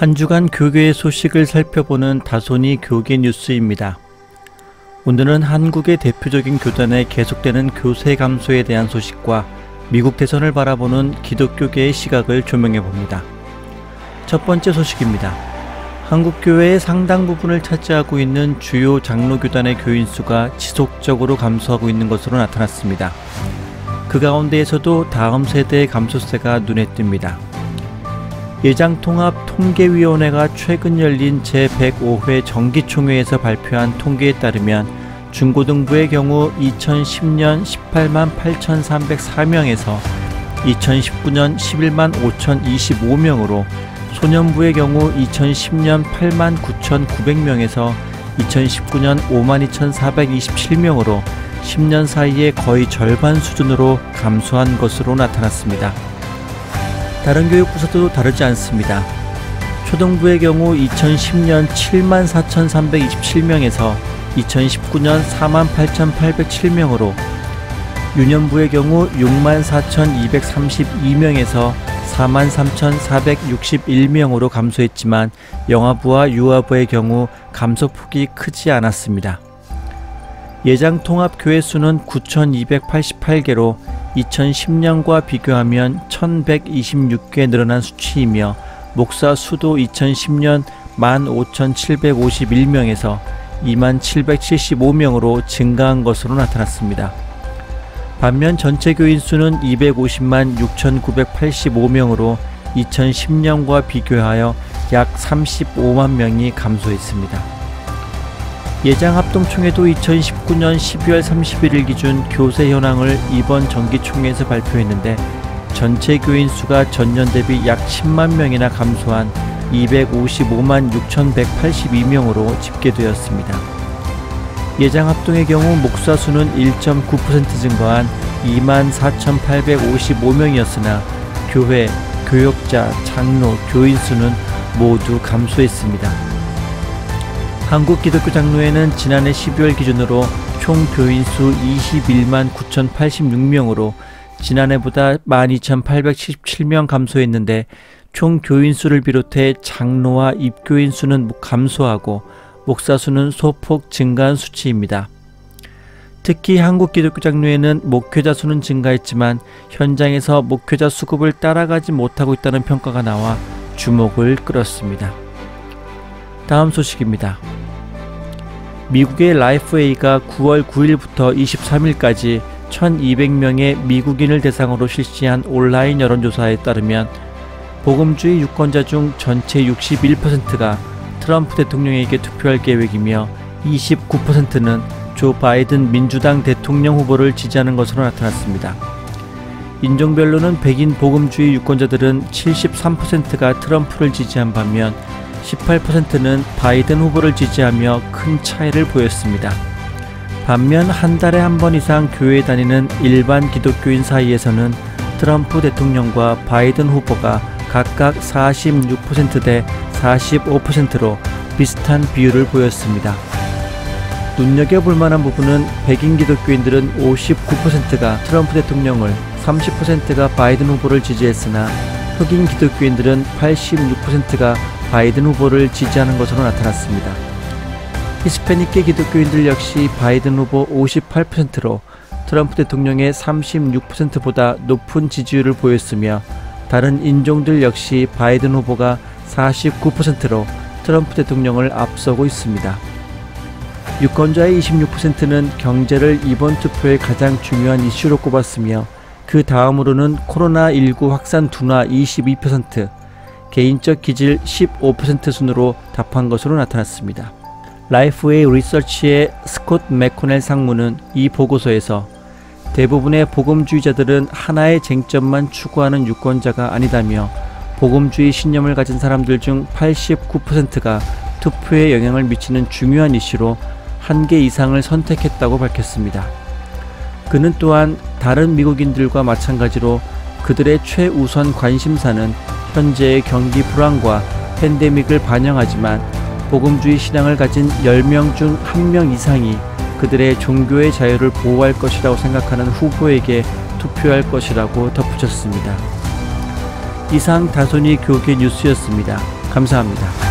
한 주간 교계의 소식을 살펴보는 다소니 교계 뉴스입니다. 오늘은 한국의 대표적인 교단의 계속되는 교세 감소에 대한 소식과 미국 대선을 바라보는 기독교계의 시각을 조명해 봅니다. 첫 번째 소식입니다. 한국교회의 상당 부분을 차지하고 있는 주요 장로교단의 교인 수가 지속적으로 감소하고 있는 것으로 나타났습니다. 그 가운데에서도 다음 세대의 감소세가 눈에 띕니다. 예장통합통계위원회가 최근 열린 제105회 정기총회에서 발표한 통계에 따르면 중고등부의 경우 2010년 188만 8,304명에서 2019년 111만 5,025명으로 소년부의 경우 2010년 8만 9,900명에서 2019년 5만 2,427명으로 10년 사이에 거의 절반 수준으로 감소한 것으로 나타났습니다. 다른 교육부서도 다르지 않습니다. 초등부의 경우 2010년 7만 4,327명에서 2019년 4만 8,807명으로 유년부의 경우 6만 4,232명에서 4만 3,461명으로 감소했지만 영아부와 유아부의 경우 감소폭이 크지 않았습니다. 예장통합교회 수는 9,288개로 2010년과 비교하면 1,126개 늘어난 수치이며 목사 수도 2010년 15,751명에서 2775명으로 증가한 것으로 나타났습니다. 반면 전체 교인 수는 250만 6,985명으로 2010년과 비교하여 약 35만 명이 감소했습니다. 예장합동총회도 2019년 12월 31일 기준 교세 현황을 이번 정기총회에서 발표했는데 전체 교인 수가 전년 대비 약 10만 명이나 감소한 255만 6,182명으로 집계되었습니다. 예장합동의 경우 목사 수는 1.9% 증가한 2만 4,855명이었으나 교회, 교역자, 장로, 교인 수는 모두 감소했습니다. 한국기독교장로회는 지난해 12월 기준으로 총 교인수 21만 9,086명으로 지난해보다 12,877명 감소했는데 총 교인수를 비롯해 장로와 입교인 수는 감소하고 목사 수는 소폭 증가한 수치입니다. 특히 한국기독교장로회는 목회자 수는 증가했지만 현장에서 목회자 수급을 따라가지 못하고 있다는 평가가 나와 주목을 끌었습니다. 다음 소식입니다. 미국의 라이프웨이가 9월 9일부터 23일까지 1200명의 미국인을 대상으로 실시한 온라인 여론조사에 따르면 복음주의 유권자 중 전체 61%가 트럼프 대통령에게 투표할 계획이며 29%는 조 바이든 민주당 대통령 후보를 지지하는 것으로 나타났습니다. 인종별로는 백인 복음주의 유권자들은 73%가 트럼프를 지지한 반면 18%는 바이든 후보를 지지하며 큰 차이를 보였습니다. 반면 한 달에 한 번 이상 교회에 다니는 일반 기독교인 사이에서는 트럼프 대통령과 바이든 후보가 각각 46% 대 45%로 비슷한 비율을 보였습니다. 눈여겨볼 만한 부분은 백인 기독교인들은 59%가 트럼프 대통령을, 30%가 바이든 후보를 지지했으나 흑인 기독교인들은 86%가 바이든 후보를 지지하는 것으로 나타났습니다. 히스패닉계 기독교인들 역시 바이든 후보 58%로 트럼프 대통령의 36%보다 높은 지지율을 보였으며 다른 인종들 역시 바이든 후보가 49%로 트럼프 대통령을 앞서고 있습니다. 유권자의 26%는 경제를 이번 투표의 가장 중요한 이슈로 꼽았으며 그 다음으로는 코로나19 확산 둔화 22%, 개인적 기질 15% 순으로 답한 것으로 나타났습니다. 라이프웨이 리서치의 스콧 맥코넬 상무는 이 보고서에서 대부분의 복음주의자들은 하나의 쟁점만 추구하는 유권자가 아니다며 복음주의 신념을 가진 사람들 중 89%가 투표에 영향을 미치는 중요한 이슈로 한 개 이상을 선택했다고 밝혔습니다. 그는 또한 다른 미국인들과 마찬가지로 그들의 최우선 관심사는 현재의 경기 불황과 팬데믹을 반영하지만 복음주의 신앙을 가진 10명 중 1명 이상이 그들의 종교의 자유를 보호할 것이라고 생각하는 후보에게 투표할 것이라고 덧붙였습니다. 이상 다소니 교계 뉴스였습니다. 감사합니다.